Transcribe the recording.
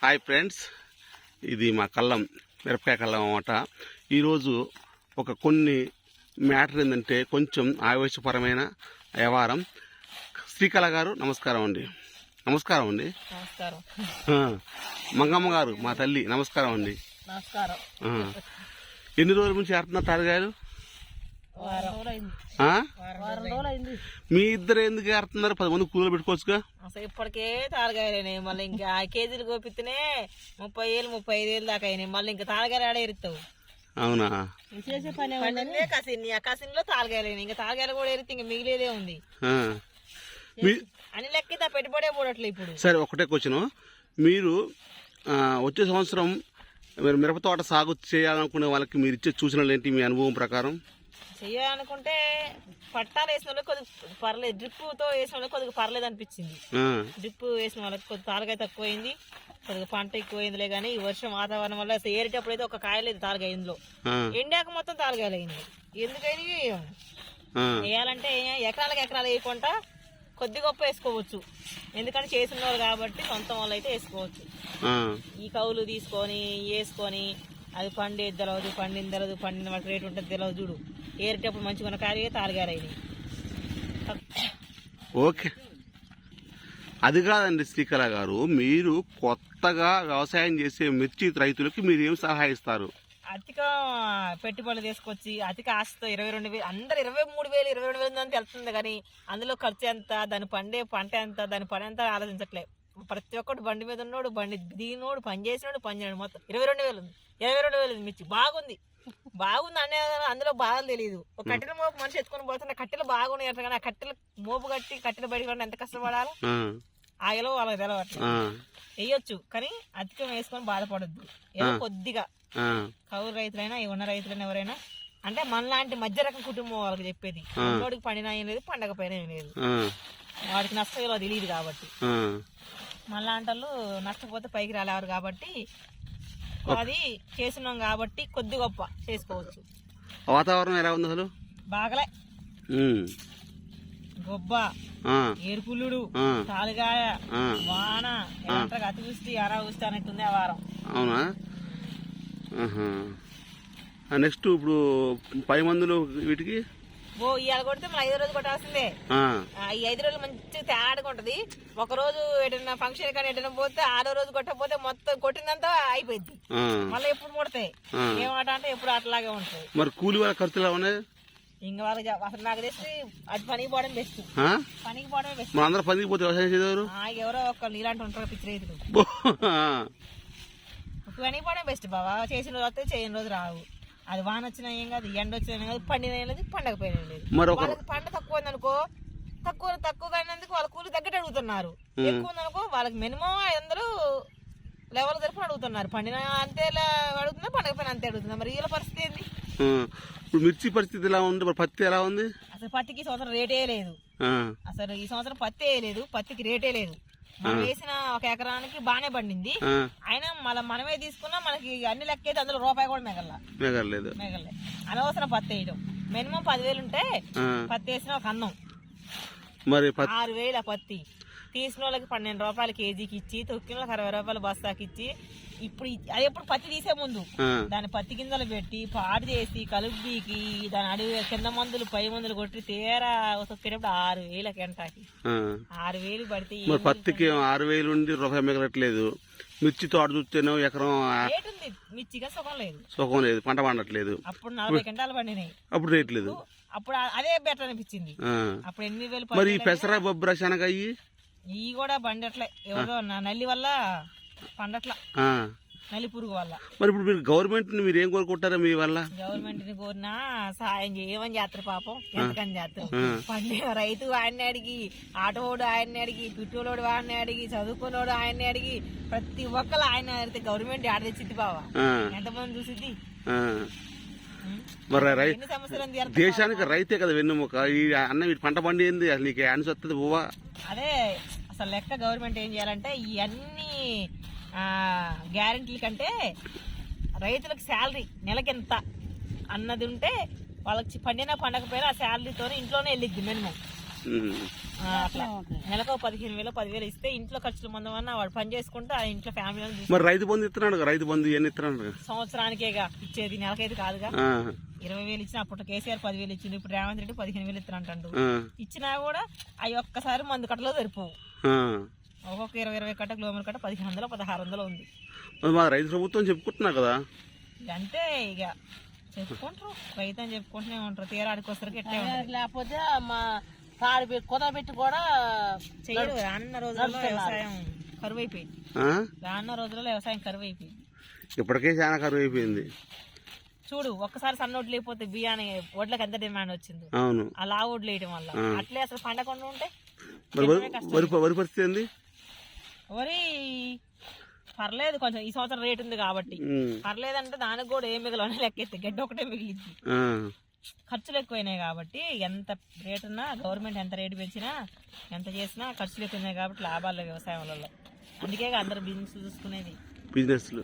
Hi friends, ఇది మా కళ్ళం మిరపకాయ కళ్ళం అన్నమాట. ఈరోజు కొన్ని మ్యాటర్ ఏంటంటే కొంచెం ఆవేశపరమైన వ్యవహారం. శ్రీకళ గారు నమస్కారం అండి. నమస్కారం అండి. మంగమ్మ గారు మా తల్లి నమస్కారం అండి. ఎన్ని రోజుల నుంచి ఏరుతున్నారు తారగాయలు? మీ ఇద్దరు ఎందుకు ఏరుతున్నారు? 10 మంది కూలీలు పెట్టుకోవచ్చుగా. అసలు ఇప్పటికే తారగాయలు మళ్ళీ ఇంకా కేజీలు కోపిస్తేనే 30,000-35,000 దాకా అయినాయి. మళ్ళీ ఇంకా తారగాయలు ఆడ ఎరుతావు. అవునా? చేసే పని కసిన్లో తారగాయలు ఇంకా తారగాయలు కూడా ఎరితే ఇంకా మిగిలేదే ఉంది అని లెక్క పెట్టుబడే పోవట్లే ఇప్పుడు. సరే, ఒకటే క్వశ్చన్. మీరు వచ్చే సంవత్సరం మీరు మిరప తోట సాగు చేయాలనుకునే వాళ్ళకి మీరు ఇచ్చే సూచనలు ఏంటి మీ అనుభవం ప్రకారం? చెయ్యాలనుకుంటే పట్టాలు వేసిన వాళ్ళకి కొద్దిగా పర్లేదు, డ్రిప్తో వేసిన వాళ్ళకి కొద్దిగా పర్లేదు అనిపించింది. డ్రిప్ వేసిన వాళ్ళకి కొద్దిగా తారగాయ తక్కువైంది, కొద్దిగా పంట ఎక్కువైందిలే. కానీ ఈ వర్షం వాతావరణం వల్ల ఏరేటప్పుడు అయితే ఒక కాయ లేదు తారగాయ. ఇందులో ఎండాక మొత్తం తారగాయలు అయింది. ఎందుకని వేయాలంటే ఎకరాలకు వేయకుండా కొద్ది గొప్ప వేసుకోవచ్చు. ఎందుకంటే చేసిన వాళ్ళు కాబట్టి సొంతం వాళ్ళు అయితే వేసుకోవచ్చు. ఈ కౌలు తీసుకొని వేసుకొని అది పండేది తెలవదు, పండింది తెలవదు, పండిన వాళ్ళకి రేటు ఉంటుంది తెలవదు. చూడు ఏరేటప్పుడు మంచిగా ఉన్న కాయ తారగాయలు. ఓకే, అది కాదండి శ్రీకళ గారు, మీరు కొత్తగా వ్యవసాయం చేసే మిర్చి రైతులకి మీరు ఏం సలహా ఇస్తారు? అతిక పెట్టుబడులు తీసుకొచ్చి అతిక ఆశతో 22,000, అందరు 23,000 22,000 అని తెలుస్తుంది. కానీ అందులో ఖర్చు ఎంత, దాని పండే పంట ఎంత, దాని పని ఎంత ఆలోచించట్లే. ప్రతి ఒక్కటి బండి మీద ఉన్నోడు, బండి దిగినోడు, పని చేసినోడు, పని చేయడు, మొత్తం 22,000 ఉంది. 22,000 మిర్చి బాగుంది అనే అందులో బాధలు తెలియదు. ఒక కట్టెల మోపు మనిషి ఎత్తుకొని పోతున్న కట్టెలు బాగున్నాయి అంటారు. కానీ ఆ కట్టెలు మోపు కట్టి కట్టెలు బయటకు ఎంత కష్టపడాలి ఆగలో వాళ్ళకి తెలవట్లేదు. వేయొచ్చు కానీ అధికం వేసుకొని బాధపడద్దు. ఏదో కొద్దిగా కౌలు రైతులైనా ఉన్న రైతులైనా ఎవరైనా అంటే మనలాంటి మధ్య రకం కుటుంబం వాళ్ళకి చెప్పేది. ఇంకోటికి పండినా ఏం లేదు, పండగ పైన ఏం లేదు, వాడికి నష్టం ఇలా తెలియదు కాబట్టి. మనలాంటి వాళ్ళు నష్టపోతే పైకి రాలేవారు కాబట్టి అది చేసినాం కాబట్టి కొద్ది గొప్ప చేసుకోవచ్చు. వాతావరణం ఎలా ఉంది అసలు? బాగలే, గొబ్బ, ఏరుపుల్లుడు, తాలుగాయ, వాన, అతివృష్టి అనావృష్టి అన్నట్టుంది ఆ వారం. అవునా? నెక్స్ట్ ఇప్పుడు 10 మందులు వీటికి ఇవాళ కొడితే మళ్ళీ 5వ రోజు కొట్టాల్సిందే. ఈ 5 రోజులు మంచిగా తేడాగా ఉంటది. ఒక రోజు ఎటన్నా ఫంక్షన్ కానీ ఎటన్నా పోతే 6వ రోజు కొట్టకపోతే మొత్తం కొట్టిందంతా అయిపోయింది. మళ్ళీ ఎప్పుడు ముడతాయి ఏమాట అంటే ఎప్పుడు అట్లాగే ఉంటాయి. మరి కూలి వాళ్ళ ఖర్చులు ఎలా ఉన్నాయి? ఇంకా వాళ్ళకి అసలు నాకు తెలిసి అది పనికి పోవడం బెస్ట్. పనికి పోవడమే బెస్ట్. అందరూ పనికి పోతే వ్యవసాయం చేసేవారు ఎవరో ఒక ఇలాంటి ఉంటారు పిచ్చి రైతులు. పనికి పోవడం బెస్ట్ బాబా. చేసిన రోజు వస్తే చేయని రోజు రావు. అది వాన వచ్చినా ఏం కాదు, ఎండ వచ్చినా ఏం కాదు, పండిన ఏం లేదు, పండకపోయినా లేదు. వాళ్ళకి పంట తక్కువ ఉందనుకో, తక్కువ అయినందుకు వాళ్ళ కూలి తగ్గట్టు అడుగుతున్నారు. ఎక్కువ ఉందనుకో వాళ్ళకి మినిమం 500 లెవెల్ తరఫున అడుగుతున్నారు. పండిన అంతే అడుగుతున్నా, పండకపోయినా అంతే అడుగుతున్నారు. మరి వీళ్ళ పరిస్థితి ఏంది? ఇప్పుడు మిర్చి పరిస్థితి ఎలా ఉంది? మరి పత్తి ఎలా ఉంది? అసలు పత్తికి ఈ సంవత్సరం రేటే లేదు. అసలు ఈ సంవత్సరం పత్తి లేదు, పత్తికి రేటే లేదు. మనం వేసిన ఒక ఎకరానికి బానే పండింది. అయినా మనమే తీసుకున్నా మనకి అన్ని లెక్క అయితే అందులో రూపాయి కూడా మిగలలేదు. అనవసరం పత్తి వేయడం. మినిమం 10,000 ఉంటే పత్తి వేసిన ఒక అన్నం. మరి 6,000 పత్తి తీసిన వాళ్ళకి 12 రూపాయలు కేజీకి ఇచ్చి, తొక్కిన వాళ్ళకి 60 రూపాయలు బస్తాకి ఇచ్చి, ఇప్పుడు అది ఎప్పుడు పత్తి తీసే ముందు దాని పత్తి గింజలు పెట్టి పాడు చేసి కలుపుకి దాని అడవి కింద మందులు పై మందులు కొట్టి తేరా తొక్కేటప్పుడు 6,000 గంటకి 6,000 పడితే పత్తికి 6,000 ఉండి రూపాయి మిగలట్లేదు. మిర్చి తోట చూస్తేనే ఎకరం రేట్ ఉంది, మిర్చిగా సుఖం లేదు, పంట పండట్లేదు. అప్పుడు 40 క్వింటాలు పండినాయి, అప్పుడు రేట్ లేదు. అప్పుడు అదే బెటర్ అనిపించింది. అప్పుడు 8,000. మరి పెసర బొబ్బర శనగ ఇవి కూడా పండట్లే, ఎవరో నల్లి వల్ల పండట్ల, నల్లి పురుగు వల్ల. మరి ఇప్పుడు మీరు గవర్నమెంట్ మీరు ఏం కోరుకుంటారా? మీ వల్ల గవర్నమెంట్ ని కోరినా సాయం చేయమని చేస్తారు. పాపం ఎంతకని చేస్తారు. పండిన రైతు ఆయన్ని అడిగి, ఆటోడు ఆయన్ని అడిగి, పిట్టోడు ఆయన్ని అడిగి, చదువుకున్నోడు ఆయన్ని అడిగి, ప్రతి ఒక్కరు ఆయన అడిగితే గవర్నమెంట్ ఆడ తెచ్చిద్ది బావా. ఎంతమంది చూసిద్ది? మరి దేశానికి రైతే కదా వెన్నుముక. ఈ అన్న వీటి పంట పండింది అసలు నీకు ఆన్సర్ వస్తుంది పోవా? అదే అసలు లెక్క. గవర్నమెంట్ ఏం చేయాలంటే ఈ అన్ని గ్యారెంటీల కంటే రైతులకు శాలరీ నెలకెంత అన్నది ఉంటే వాళ్ళకి పండినా పండకపోయినా ఆ శాలరీతోనే ఇంట్లోనే వెళ్ళిద్ది మినిమం. అట్లా నెలకు 15,000 10,000 ఇస్తే ఇంట్లో ఖర్చులు మందమన్నా వాడు పని చేసుకుంటే ఆ ఇంట్లో ఫ్యామిలీ మరి రైతు బంధు ఇస్తున్నాడు కదా, రైతు బంధు ఇవన్నీ ఇస్తున్నాడు. సంవత్సరానికేగా ఇచ్చేది, నెలకైతే కాదుగా. ఆ, 20,000 ఇచ్చిన అప్పుడు కేసీఆర్ 10,000 ఇచ్చింది, ఇప్పుడు రేవంత్ రెడ్డి 15,000 ఇస్తానంటాడు. ఆ, ఇచ్చినా కూడా అవి ఒక్కసారి మందు కట్టలో సరిపోవు. ఆ. ఒక్కొక్క 20 కట్ట కిలోమీటర్ కట్ట 1,500 1,600 ఉంది. మరి మా రైతు ప్రభుత్వం చెప్పుకుంటున్నా కదా. అంటే ఇక చెప్పుకుంటారు, రైతు అని చెప్పుకుంటూనే ఉంటారు, తీరాడికి వస్తారు ఎట్లా లేకపోతే మా తాడి కుదబెట్టి కూడా చెయ్యరు. రానున్న రోజుల్లో వ్యవసాయం కరువు అయిపోయింది. ఆ? రానున్న రోజుల్లో వ్యవసాయం కరువు అయిపోయింది. ఇప్పటికే చాలా కరువు అయిపోయింది. చూడు, ఒక్కసారి సన్న వడ్లు లేకపోతే బియ్యాన్ని వడ్లకు ఎంత డిమాండ్ వచ్చింది. అవును. ఆ లా వడ్లు వేయడం వల్ల అట్లే అసలు పండకుండా ఉంటే మరి వరి పరిస్థితి ఏంది? వరి పర్లేదు, కొంచెం ఈ సంవత్సరం రేటు ఉంది కాబట్టి పర్లేదంటే దానికి కూడా ఏం మిగలనే లెక్కెత్తి గడ్డి ఒకటే మిగిలింది. ఖర్చులు ఎక్కువైనాయి కాబట్టి ఎంత రేటు ఉన్నా గవర్నమెంట్ ఎంత రేటు పెంచినా ఎంత చేసినా ఖర్చులు ఎక్కువైనాయి కాబట్టి లాభాలు వ్యవసాయంలో. అందుకే అందరు బిజినెస్ చూసుకునేది. బిజినెస్లు